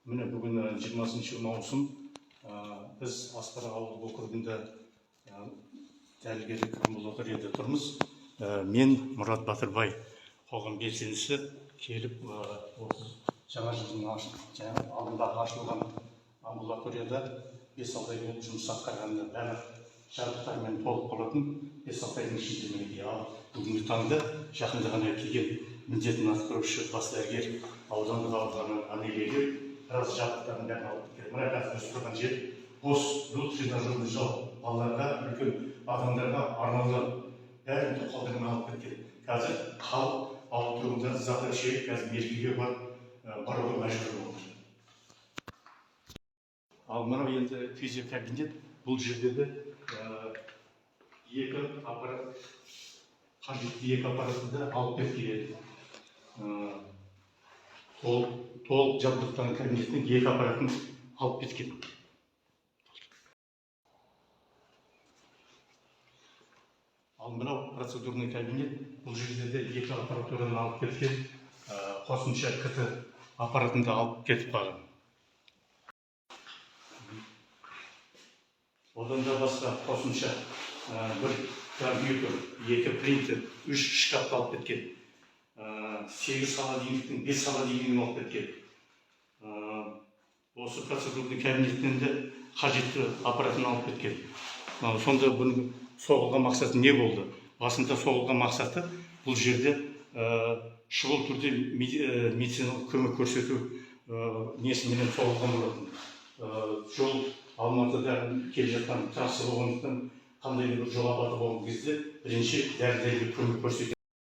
Міне бүгін 20 маусым біз Аспара ауылдық округында дәрігерлік амбулаторияда тұрмыз. Мен Мұрат Батырбай, қоғам белсендісі, келіп осы жаңа жылдың алдында ашылған амбулаторияда 5-6 ай болып жұмыс атқарғанда барлық жабдықтармен толық болатын 5-6 айдың ішінде мінекей. Ал бүгінгі таңда жақында ғана келген міндетін атқарушы бас дәрігер аудандық аурухананың анелигі біраз жабдықтарын бәрін алып кеткен. Мына қазір өсіп тұрған жер бос бұл тренажерный зал, балаларға, үлкен адамдарға арналған бәрін тоқалдырын алып кеткен. Қазір халық ауыл тұрғындары зардап шегіп, қазір мерекеге баруға мәжбүр болды. Ал мынау енді физиокабинет. Бұл жерде де екі аппарат, қажетті екі аппаратты да алып кеткен. Толық жабдықтаған кабинеттің екі аппаратын алып кеткен. Ал мынау процедурный кабинет. Бұл жерде де екі аппаратураны алып кеткен. Қосымша КТ аппаратын да алып кетіп қалған. Одан да басқа қосымша бір компьютер, екі принтер, 3 шкафты алып кеткен. 8 холодильниктің 5 холодильнигін алып кеткен. Осы процедурный кабинеттен де қажетті аппаратын алып кеткен. Сонда бұның соғылған мақсаты не болды? Басында соғылған мақсаты бұл жерде шұғыл түрде медициналық көмек көрсету несіменен соғылған болатын. Жол Алматыда келе жатқан трасса болғандықтан қандай бір жол апаты болған кезде бірінші дәрігерлік көмек көрсету